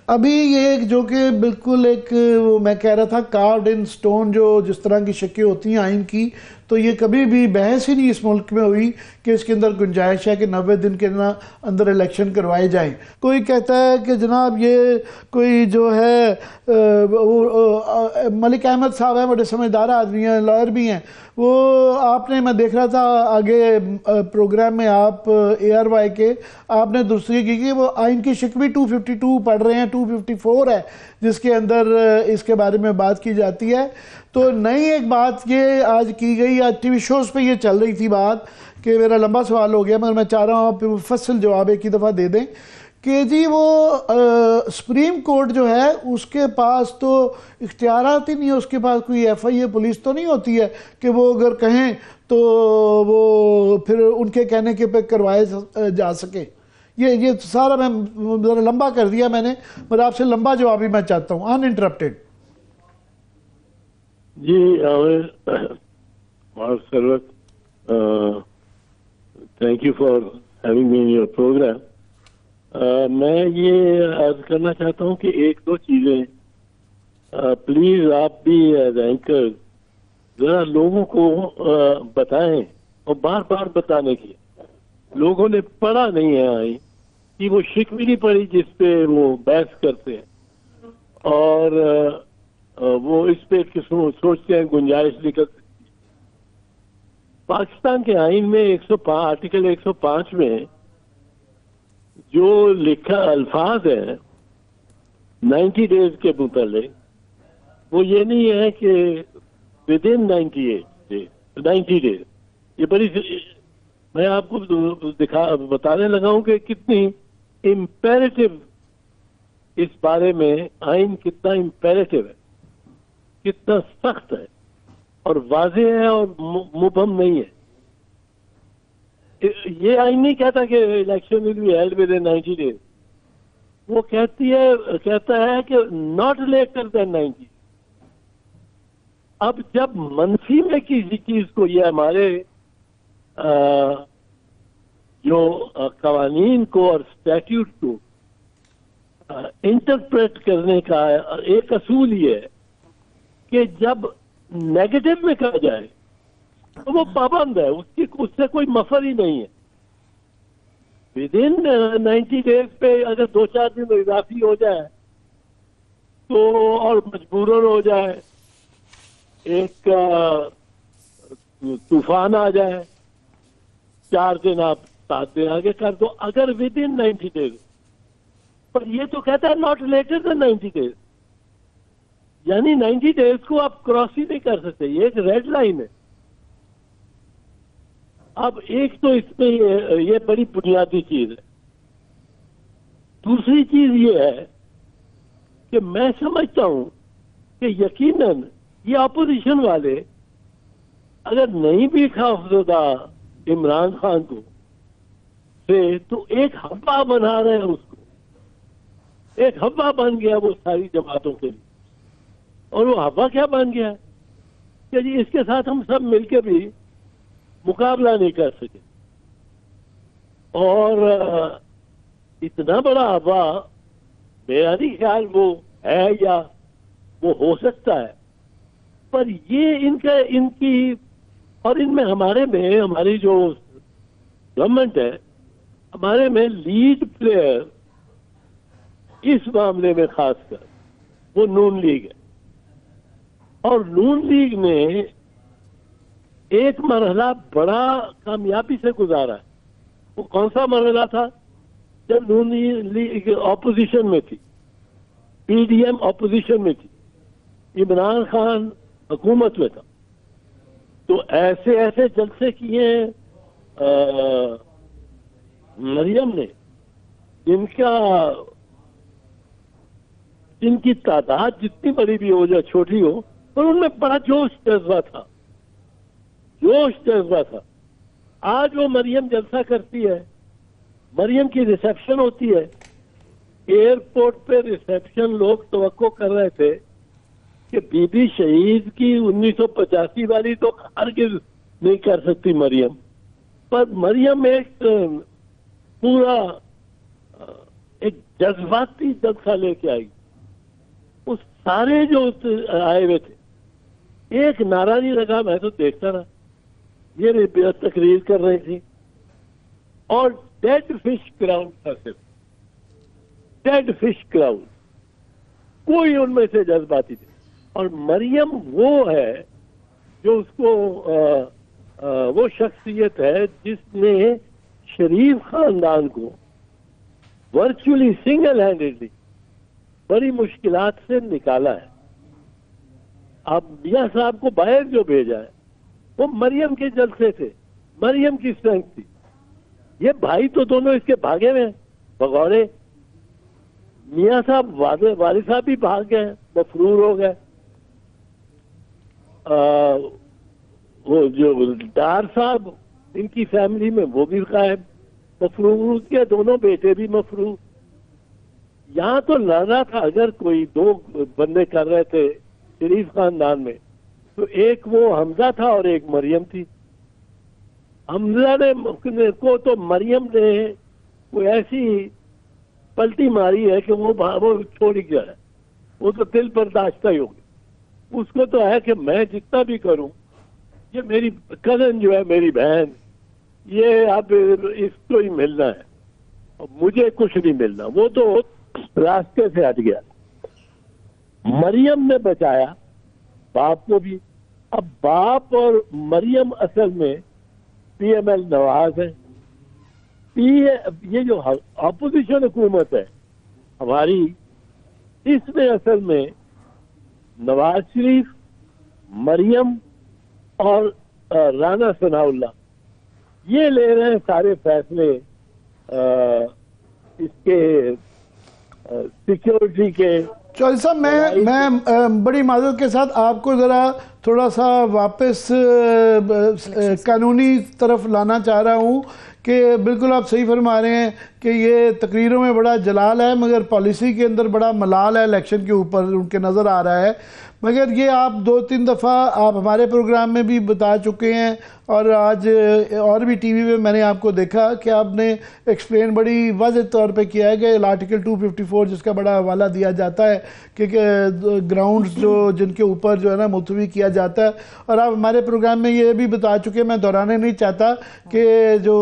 ابھی یہ جو کہ بالکل ایک میں کہہ رہا تھا کارڈ ان سٹون جو جس طرح کی شکیں ہوتی ہیں آئین کی، تو یہ کبھی بھی بحث ہی نہیں اس ملک میں ہوئی کہ اس کے اندر گنجائش ہے کہ 90 دن کے اندر الیکشن کروائے جائیں۔ کوئی کہتا ہے کہ جناب یہ کوئی جو ہے ملک احمد صاحب ہیں، بڑے سمجھدار آدمی ہیں، لائر بھی ہیں، وہ آپ نے، میں دیکھ رہا تھا آگے پروگرام میں آپ اے آر وائی کے، آپ نے درستگی کی کہ وہ آئین کی شکوی 252 پڑھ رہے ہیں، 254 ہے جس کے اندر اس کے بارے میں بات کی جاتی ہے۔ تو نئی ایک بات یہ آج کی گئی، آج ٹی وی شوز پہ یہ چل رہی تھی بات، کہ میرا لمبا سوال ہو گیا مگر میں چاہ رہا ہوں آپ مفصل جواب ایک ہی دفعہ دے دیں کہ جی وہ سپریم کورٹ جو ہے اس کے پاس تو اختیارات ہی نہیں ہے، اس کے پاس کوئی ایف آئی اے پولیس تو نہیں ہوتی ہے کہ وہ اگر کہیں تو وہ پھر ان کے کہنے کے پہ کروائے جا سکے۔ یہ سارا میں ذرا لمبا کر دیا میں نے، مگر آپ سے لمبا جواب بھی میں چاہتا ہوں uninterrupted. Ji Sarwat, thank you for having me in your programme. میں یہ عرض کرنا چاہتا ہوں کہ ایک دو چیزیں پلیز آپ بھی ایز اینکر ذرا لوگوں کو بتائیں، اور بار بار بتانے کی، لوگوں نے پڑھا نہیں ہے آئی کہ وہ شکوی نہیں پڑھی جس پہ وہ بحث کرتے ہیں، اور وہ اس پہ سوچتے ہیں گنجائش نکل سکتی ہے۔ پاکستان کے آئین میں آرٹیکل 105 میں جو لکھا الفاظ ہیں 90 ڈیز کے متعلق، وہ یہ نہیں ہے کہ ود ان 90 ڈیز۔ یہ بڑی، میں آپ کو بتانے لگا ہوں کہ کتنی امپیریٹو اس بارے میں آئین کتنا امپیریٹو ہے، کتنا سخت ہے اور واضح ہے اور مبہم نہیں ہے۔ یہ آئین نہیں کہتا کہ election will be held within 90 days, وہ کہتا ہے کہ ناٹ لیٹر دین 90۔ اب جب منفی میں کسی چیز کو، یہ ہمارے جو قوانین کو اور اسٹیٹیوٹ کو انٹرپریٹ کرنے کا ایک اصول یہ ہے کہ جب نیگیٹو میں کہا جائے تو وہ پابند ہے، اس سے کوئی مفر ہی نہیں ہے۔ ود ان 90 ڈیز پہ اگر 2-4 دن اضافی ہو جائے تو، اور مجبوراً ہو جائے، ایک طوفان آ جائے، 4 دن آپ 7 دن آگے کر دو، اگر ود ان 90 ڈیز۔ پر یہ تو کہتا ہے ناٹ لیٹر دین 90 ڈیز، یعنی 90 ڈیز کو آپ کراس ہی نہیں کر سکتے، یہ ایک ریڈ لائن ہے۔ اب ایک تو اس میں یہ بڑی بنیادی چیز ہے۔ دوسری چیز یہ ہے کہ میں سمجھتا ہوں کہ یقیناً یہ اپوزیشن والے اگر نہیں بھی خوفزدہ عمران خان کو سے، تو ایک ہوا بنا رہے ہیں، اس کو ایک ہوا بن گیا وہ ساری جماعتوں کے لیے۔ اور وہ ہوا کیا بن گیا ہے کہ جی اس کے ساتھ ہم سب مل کے بھی مقابلہ نہیں کر سکے، اور اتنا بڑا ہوا میرا نہیں خیال وہ ہے یا وہ ہو سکتا ہے۔ پر یہ ان کی اور ان میں ہماری جو گورنمنٹ ہے، ہمارے میں لیڈ پلیئر اس معاملے میں خاص کر وہ نون لیگ ہے، اور نون لیگ نے ایک مرحلہ بڑا کامیابی سے گزارا ہے۔ وہ کون سا مرحلہ تھا؟ جب نون لیگ اپوزیشن میں تھی، پی ڈی ایم اپوزیشن میں تھی، عمران خان حکومت میں تھا، تو ایسے جلسے کیے مریم نے جن کی تعداد جتنی بڑی بھی ہو یا چھوٹی ہو، پر ان میں بڑا جوش جذبہ تھا۔ آج وہ مریم جلسہ کرتی ہے، مریم کی ریسیپشن ہوتی ہے، ایئرپورٹ پہ ریسیپشن، لوگ توقع کر رہے تھے کہ بی بی شہید کی 1985 والی تو ہرگز نہیں کر سکتی مریم، پر مریم ایک پورا ایک جذباتی جلسہ لے کے آئی. اس سارے جو آئے ہوئے تھے ایک نعرہ نہیں لگا. میں تو دیکھتا رہا, یہ تقریر کر رہی تھی اور ڈیڈ فش کراؤڈ تھا, صرف ڈیڈ فش کراؤڈ, کوئی ان میں سے جذباتی تھے. اور مریم وہ ہے جو اس کو وہ شخصیت ہے جس نے شریف خاندان کو ورچولی سنگل ہینڈیڈلی بڑی مشکلات سے نکالا ہے. اب میاں صاحب کو باہر جو بھیجا ہے وہ مریم کے جلسے تھے, مریم کی اسٹرینتھ تھی. یہ بھائی تو دونوں اس کے بھاگے ہوئے ہیں بغورے. میاں صاحب والد صاحب بھی بھاگ گئے, مفرور ہو گئے. وہ جو ڈار صاحب ان کی فیملی میں وہ بھی غائب, مفرور کے دونوں بیٹے بھی مفرور. یہاں تو لڑنا تھا, اگر کوئی دو بندے کر رہے تھے شریف خاندان میں تو ایک وہ حمزہ تھا اور ایک مریم تھی. حمزہ نے کو تو مریم نے کوئی ایسی پلٹی ماری ہے کہ وہ چھوڑ گیا ہے. وہ تو دل برداشتہ ہی ہوگی. اس کو تو ہے کہ میں جتنا بھی کروں, یہ میری کزن جو ہے, میری بہن, یہ اب اس کو ہی ملنا ہے, مجھے کچھ نہیں ملنا. وہ تو راستے سے ہٹ گیا. مریم نے بچایا باپ کو بھی. اب باپ اور مریم اصل میں پی ایم ایل نواز ہے. یہ جو اپوزیشن حکومت ہے ہماری, اس میں اصل میں نواز شریف, مریم اور رانا ثناء اللہ یہ لے رہے ہیں سارے فیصلے اس کے سیکیورٹی کے. چودھری صاحب میں بڑی معذرت کے ساتھ آپ کو ذرا تھوڑا سا واپس قانونی طرف لانا چاہ رہا ہوں کہ بالکل آپ صحیح فرما رہے ہیں کہ یہ تقریروں میں بڑا جلال ہے مگر پالیسی کے اندر بڑا ملال ہے الیکشن کے اوپر ان کے نظر آ رہا ہے. مگر یہ آپ 2-3 دفعہ آپ ہمارے پروگرام میں بھی بتا چکے ہیں اور آج اور بھی ٹی وی میں میں نے آپ کو دیکھا کہ آپ نے ایکسپلین بڑی واضح طور پہ کیا ہے کہ آرٹیکل 254 جس کا بڑا حوالہ دیا جاتا ہے کہ گراؤنڈز جو جن کے اوپر جو ہے نا ملتوی کیا جاتا ہے. اور آپ ہمارے پروگرام میں یہ بھی بتا چکے, میں دہرانے نہیں چاہتا, کہ جو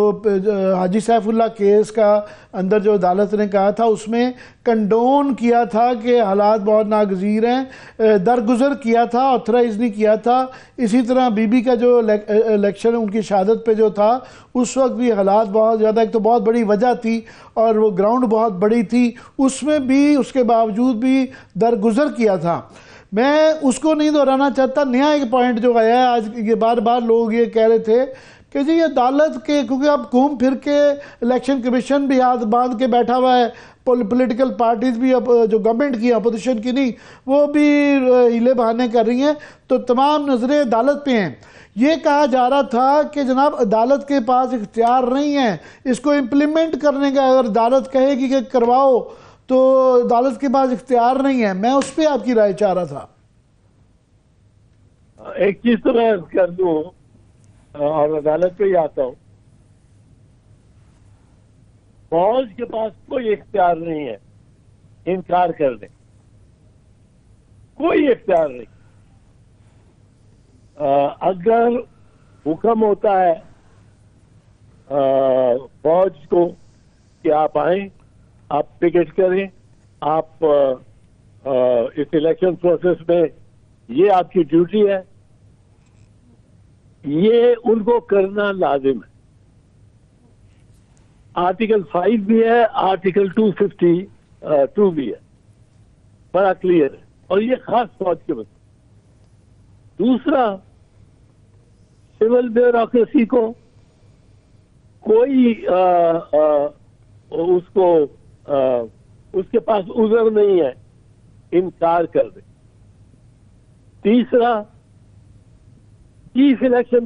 حاجی سیف اللہ کیس کا اندر جو عدالت نے کہا تھا اس میں کنڈون کیا تھا کہ حالات بہت ناگزیر ہیں, درگزر کیا تھا, آتھرائز نہیں کیا تھا. اسی طرح بی بی کا جو الیکشن ان کی شہادت پہ جو تھا اس وقت بھی حالات بہت زیادہ, ایک تو بہت بڑی وجہ تھی اور وہ گراؤنڈ بہت بڑی تھی, اس میں بھی اس کے باوجود بھی درگزر کیا تھا. میں اس کو نہیں دہرانا چاہتا. نیا ایک پوائنٹ جو آیا ہے آج, یہ بار بار لوگ یہ کہہ رہے تھے کہ جی یہ عدالت کے, کیونکہ اب گھوم پھر کے الیکشن کمیشن بھی ہاتھ باندھ کے بیٹھا ہوا ہے, پولیٹیکل پارٹیز بھی جو گورنمنٹ کی اپوزیشن کی نہیں وہ بھی ہیلے بہانے کر رہی ہیں, تو تمام نظریں عدالت پہ ہیں. یہ کہا جا رہا تھا کہ جناب عدالت کے پاس اختیار نہیں ہے اس کو امپلیمنٹ کرنے کا. اگر عدالت کہے گی کہ کرواؤ تو عدالت کے پاس اختیار نہیں ہے. میں اس پہ آپ کی رائے چاہ رہا تھا. ایک چیز تو میں کر دوں اور عدالت پہ ہی آتا ہوں. فوج کے پاس کوئی اختیار نہیں ہے انکار کرنے, کوئی اختیار نہیں. اگر حکم ہوتا ہے فوج کو کہ آپ آئیں, آپ پکٹ کریں, آپ اس الیکشن پروسیس میں یہ آپ کی ڈیوٹی ہے, یہ ان کو کرنا لازم ہے. آرٹیکل 5 بھی ہے, آرٹیکل 252 بھی ہے, بڑا کلیئر ہے, اور یہ خاص فوج کے بس. دوسرا, سول بیوروکریسی کو کوئی اس کے پاس عذر نہیں ہے انکار کر دے. تیسرا, چیف الیکشن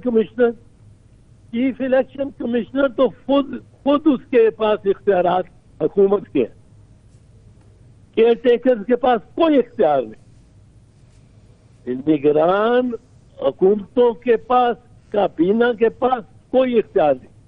کمشنر تو خود اس کے پاس اختیارات حکومت کے ہیں, کیئر ٹیکرز کے پاس کوئی اختیار نہیں. نگران حکومتوں کے پاس, کابینہ کے پاس کوئی اختیار نہیں.